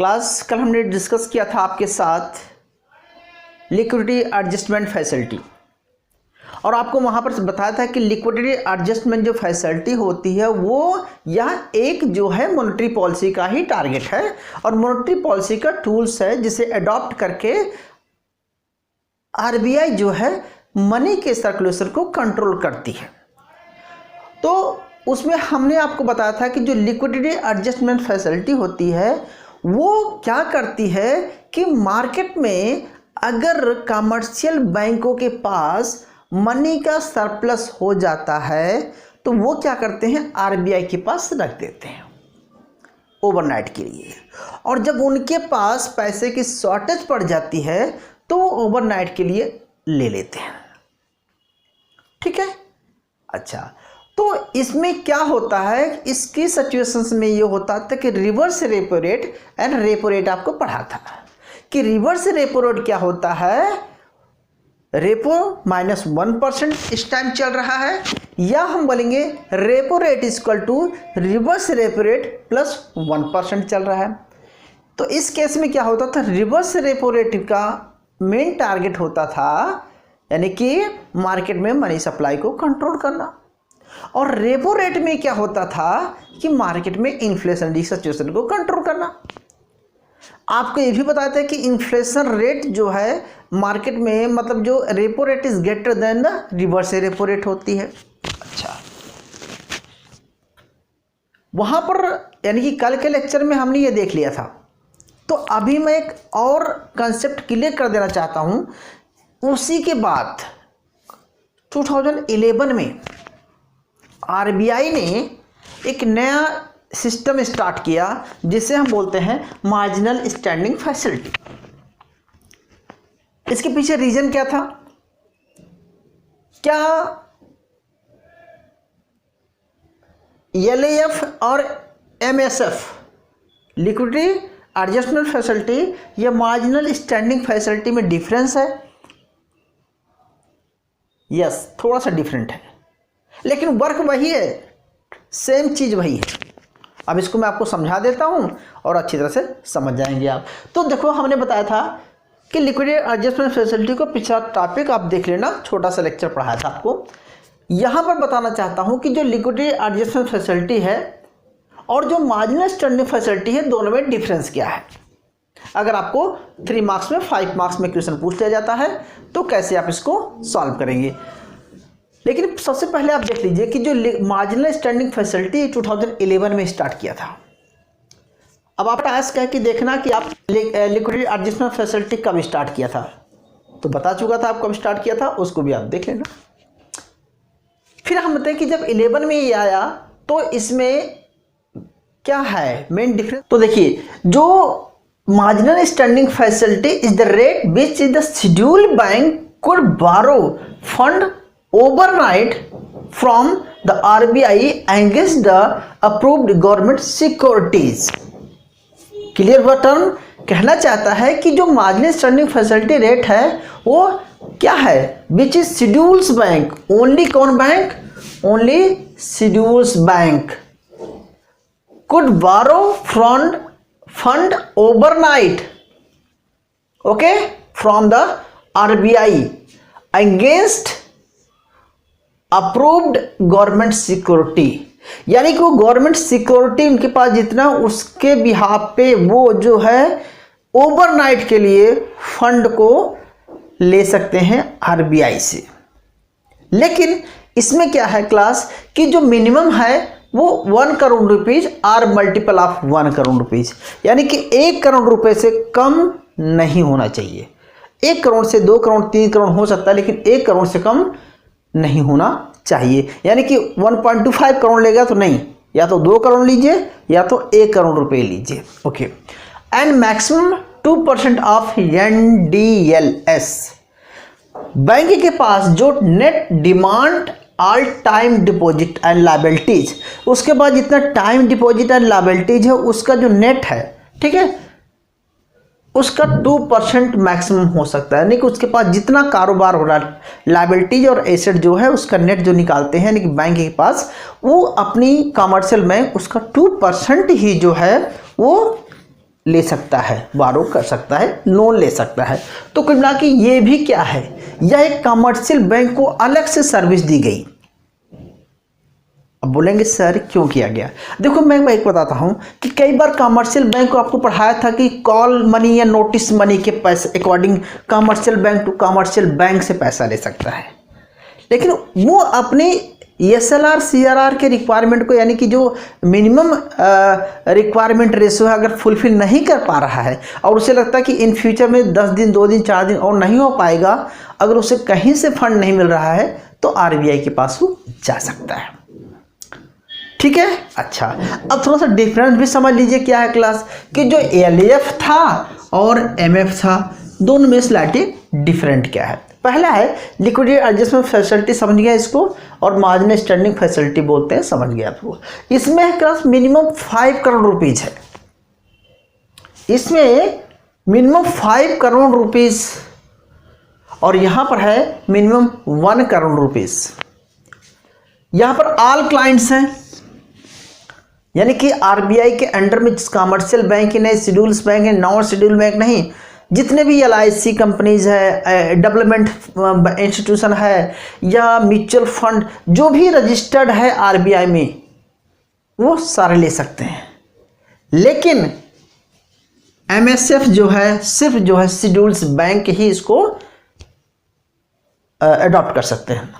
Class कल हमने discuss किया था आपके साथ लिक्विडिटी एडजस्टमेंट फैसिलिटी, और आपको वहाँ पर बताया था कि लिक्विडिटी एडजस्टमेंट जो फैसिलिटी होती है वो यह एक जो है मॉनेटरी पॉलिसी का ही टारगेट है और मॉनेटरी पॉलिसी का टूल्स है जिसे अडॉप्ट करके आरबीआई जो है मनी के सर्कुलेशन को कंट्रोल करती है। तो उसमें हमने आपको बताया था कि जो लिक्विडिटी एडजस्टमेंट फैसिलिटी होती है वो क्या करती है कि मार्केट में अगर कमर्शियल बैंकों के पास मनी का सरप्लस हो जाता है तो वो क्या करते हैं, आरबीआई के पास रख देते हैं ओवरनाइट के लिए, और जब उनके पास पैसे की शॉर्टेज पड़ जाती है तो वो ओवरनाइट के लिए ले लेते हैं। ठीक है, अच्छा, तो इसमें क्या होता है, इसकी सिचुएशंस में ये होता था कि reverse repo rate and repo rate आपको पढ़ा था कि रिवर्स रेपो रेट क्या होता है, रेपो -1% इस टाइम चल रहा है, या हम बोलेंगे repo rate equal to reverse repo rate +1% चल रहा है। तो इस केस में क्या होता था, रिवर्स रेपो रेट का मेन टारगेट होता था यानी कि मार्केट में मनी सप्लाई को कंट्रोल करना, और रेपो रेट में क्या होता था कि मार्केट में इन्फ्लेशन सिचुएशन को कंट्रोल करना। आपको ये भी बताया था कि इन्फ्लेशन रेट जो है मार्केट में, मतलब जो repo rate is greater than the reverse repo rate होती है। अच्छा, वहां पर यानी कि कल के लेक्चर में हमने ये देख लिया था। तो अभी मैं एक और कंसेप्ट क्लियर कर देना चाहता हूं। उसी के बाद 2011 में आरबीआई ने एक नया सिस्टम स्टार्ट किया जिसे हम बोलते हैं मार्जिनल स्टैंडिंग फैसिलिटी। इसके पीछे रीजन क्या था, क्या एलएएफ और एमएसएफ लिक्विडिटी एडजस्टमेंट फैसिलिटी या मार्जिनल स्टैंडिंग फैसिलिटी में डिफरेंस है? यस, थोड़ा सा डिफरेंट है, लेकिन वर्क वही है, सेम चीज़ वही है। अब इसको मैं आपको समझा देता हूं और अच्छी तरह से समझ जाएंगे आप। तो देखो, हमने बताया था कि लिक्विडिटी एडजस्टमेंट फैसिलिटी को पिछला टॉपिक आप देख लेना, छोटा सा लेक्चर पढ़ाया था आपको। यहां पर बताना चाहता हूं कि जो लिक्विडिटी एडजस्टमेंट फैसिलिटी है और जो मार्जिनल स्टैंडिंग फैसिलिटी है, दोनों में डिफरेंस क्या है। अगर आपको 3 मार्क्स में 5 मार्क्स में क्वेश्चन पूछ लिया जाता है तो कैसे आप इसको सॉल्व करेंगे। लेकिन सबसे पहले आप देख लीजिए कि जो मार्जिनल स्टैंडिंग फैसिलिटी 2011 में स्टार्ट किया था। अब आप टास्क है कि देखना कि आप लिक्विडिटी एडजस्टमेंट फैसिलिटी कब स्टार्ट किया था, तो बता चुका था आप कब स्टार्ट किया था, उसको भी आप देख लेना। फिर हम बताएं कि जब 11 में ये आया तो इसमें क्या है मेन डिफरेंस। तो देखिए, जो marginal standing facility is the rate which is the scheduled bank could borrow fund overnight from the RBI against the approved government securities। Clear हुआ टर्म? कहना चाहता है कि जो मार्जिनल स्टैंडिंग फैसिलिटी रेट है वो क्या है, which is schedules bank, only कौन bank, only schedules bank could borrow fund overnight, okay, from the RBI against approved government security. यानी कि वो गवर्नमेंट सिक्योरिटी उनके पास जितना, उसके बिहाफ पे वो जो है ओवरनाइट के लिए फंड को ले सकते हैं आरबीआई से। लेकिन इसमें क्या है क्लास कि जो मिनिमम है वो 1 करोड़ रुपीज और मल्टीपल ऑफ 1 करोड़ रुपीज, यानी कि 1 करोड़ रुपए से कम नहीं होना चाहिए। 1 करोड़ से 2 करोड़ 3 करोड़ हो सकता है, लेकिन 1 करोड़ से कम नहीं होना चाहिए। यानी कि 1.25 करोड़ लेगा तो नहीं, या तो 2 करोड़ लीजिए या तो 1 करोड़ रुपए लीजिए, okay. And maximum 2% of NDLS। Bank के पास जो net demand all time deposit and liabilities, उसके बाद जितना टाइम डिपॉजिट एंड लायबिलिटीज है उसका जो नेट है, ठीक है, उसका 2% मैक्सिमम हो सकता है। यानी कि उसके पास जितना कारोबार हो रहा है, लायबिलिटीज और एसेट जो है उसका नेट जो निकालते हैं यानी कि बैंक के पास, वो अपनी कमर्शियल बैंक उसका 2% ही जो है वो ले सकता है, बारो कर सकता है, लोन ले सकता है। तो कुल मिला के ये भी क्या है, यह एक कमर्शियल बैंक को अलग से सर्विस दी गई। अब बोलेंगे सर क्यों किया गया? देखो मैं एक बताता हूँ कि कई बार कमर्शियल बैंक को आपको पढ़ाया था कि कॉल मनी या नोटिस मनी के पैसे according commercial bank to commercial bank से पैसा ले सकता है, लेकिन वो अपने SLR CRR के रिक्वायरमेंट को, यानी कि जो मिनिमम रिक्वायरमेंट रेशो है, अगर फुलफिल नहीं कर पा रहा है और उसे लगता है कि इन फ्यूचर में 10 दिन 2 दिन 4 दिन और नहीं हो पाएगा, अगर उसे कहीं से फंड नहीं मिल रहा है तो RBI के पास वो जा सकता है। ठीक है, अच्छा अब थोड़ा सा डिफरेंस भी समझ लीजिए क्या है क्लास, कि जो LAF था और MF था, दोनों में स्लाइटली डिफरेंट क्या है। पहला है लिक्विडिटी एडजस्टमेंट फैसिलिटी, समझ गया इसको, और मार्जिनल स्टैंडिंग फैसिलिटी बोलते हैं, समझ गया आपको। इसमें क्लास मिनिमम 5 करोड़ रुपीज है, इसमें मिनिमम 5 करोड़ रुपीज, और यहां पर है मिनिमम 1 करोड़ रुपीज। यहां पर ऑल क्लाइंट्स हैं, यानी कि RBI के अंडर में कमर्शियल बैंक ही नहीं, शेड्यूल्स बैंक है, नॉन शेड्यूल बैंक नहीं, जितने भी LIC कंपनीज है, डेवलपमेंट इंस्टीट्यूशन है या म्यूचुअल फंड, जो भी रजिस्टर्ड है RBI में, वो सारे ले सकते हैं। लेकिन MSF जो है, सिर्फ जो है शेड्यूल्स बैंक ही इसको अडॉप्ट कर सकते हैं।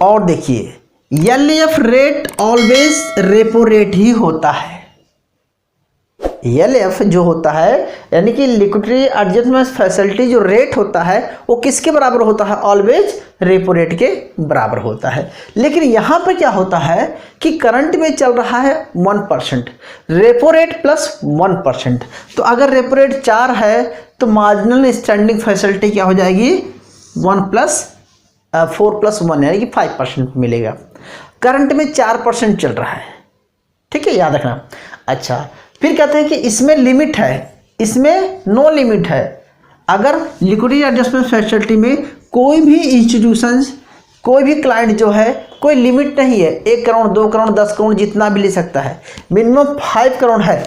और देखिए LAF rate always repo rate ही होता है। LAF जो होता है, यानी कि लिक्विडिटी एडजस्टमेंट फैसिलिटी जो रेट होता है वो किसके बराबर होता है? ऑलवेज रेपो रेट के बराबर होता है। लेकिन यहाँ पर क्या होता है कि करंट में चल रहा है 1%, रेपो रेट प्लस 1%। तो अगर रेपो रेट 4 है तो मार्जिनल स्टैंडिंग फैसिलिटी क्या हो जाएगी? 1 + 4 + 1 यानी कि 5% मिलेगा। करंट में 4% चल रहा है, ठीक है, याद रखना। अच्छा, फिर कहते हैं कि इसमें लिमिट है, इसमें नो लिमिट है। अगर लिक्विडिटी एडजस्टमेंट फैसिलिटी में कोई भी इंस्टीट्यूशंस, कोई भी क्लाइंट जो है, कोई लिमिट नहीं है, 1 करोड़ 2 करोड़ 10 करोड़ जितना भी ले सकता है। मिनिमम 5 करोड़ है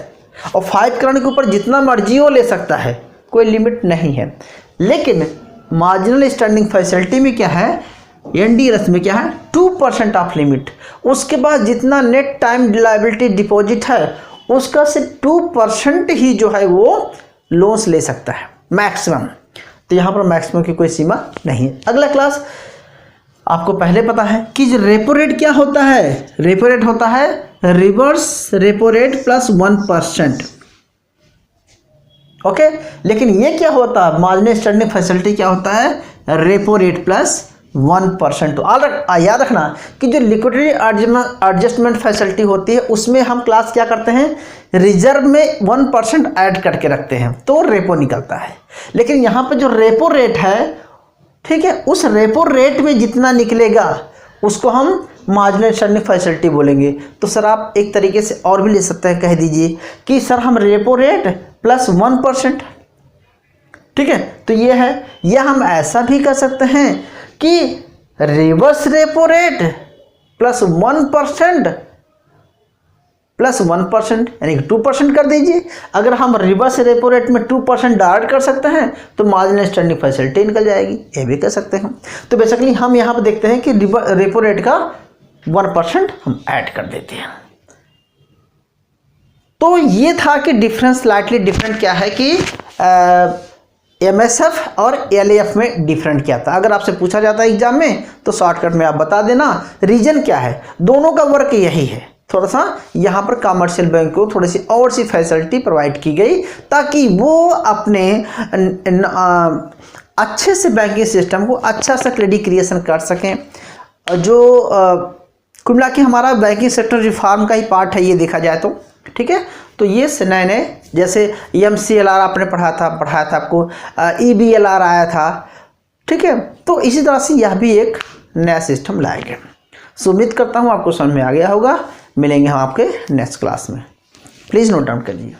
और 5 करोड़ के ऊपर जितना मर्जी वो ले सकता है, कोई लिमिट नहीं है। लेकिन मार्जिनल स्टैंडिंग फैसिलिटी में क्या है, NDRS में क्या है, 2% ऑफ लिमिट। उसके बाद जितना नेट टाइम लायबिलिटी डिपॉजिट है उसका सिर्फ 2% ही जो है वो लोन्स ले सकता है मैक्सिमम। तो यहाँ पर मैक्सिमम की कोई सीमा नहीं है। अगला क्लास आपको पहले पता है कि जो रेपो रेट क्या होता है, रेपो रेट होता है reverse repo rate plus 1%। Okay, लेकिन ये क्या होता है, मार्जिनल स्टैंडिंग फैसिलिटी क्या होता है, रेपो रेट प्लस 1%। तो याद रखना कि जो लिक्विडिटी एडजस्टमेंट फैसिलिटी होती है उसमें हम क्लास क्या करते हैं, रिजर्व में 1% ऐड करके रखते हैं तो रेपो निकलता है। लेकिन यहाँ पे जो रेपो रेट है, ठीक है, उस रेपो रेट में जितना निकलेगा उसको हम मार्जिनल स्टैंडिंग फैसिलिटी बोलेंगे। तो सर आप एक तरीके से और भी ले सकते हैं, कह दीजिए कि सर हम रेपो रेट प्लस 1%, ठीक है। तो ये है, या हम ऐसा भी कर सकते हैं कि रिवर्स रेपो रेट प्लस 1% यानी कि 2% कर दीजिए। अगर हम रिवर्स रेपो रेट में 2% डायरेक्ट कर सकते हैं तो मार्जिनल स्टैंडिंग फैसिलिटी निकल जाएगी, ये भी कर सकते हैं। तो बेसिकली हम यहाँ पर देखते हैं कि रेपो रेट का 1% हम ऐड कर देते हैं। तो ये था कि डिफरेंस, स्लाइटली डिफरेंट क्या है कि MSF और LAF में डिफरेंट क्या था। अगर आपसे पूछा जाता है एग्जाम में तो शॉर्टकट में आप बता देना। रीजन क्या है, दोनों का वर्क यही है, थोड़ा सा यहाँ पर कमर्शियल बैंक को थोड़ी सी और सी फैसिलिटी प्रोवाइड की गई ताकि वो अपने अच्छे से बैंकिंग सिस्टम को अच्छा सा क्रेडिट क्रिएशन कर सकें। जो कुल मिला के हमारा बैंकिंग सेक्टर रिफॉर्म का ही पार्ट है ये देखा जाए तो, ठीक है। तो ये नए नए जैसे MCLR आपने पढ़ाया था आपको, EBLR आया था, ठीक है। तो इसी तरह से यह भी एक नया सिस्टम लाया गया। सो उम्मीद करता हूँ आपको समझ में आ गया होगा। मिलेंगे हम आपके नेक्स्ट क्लास में, प्लीज़ नोट डाउन करिए।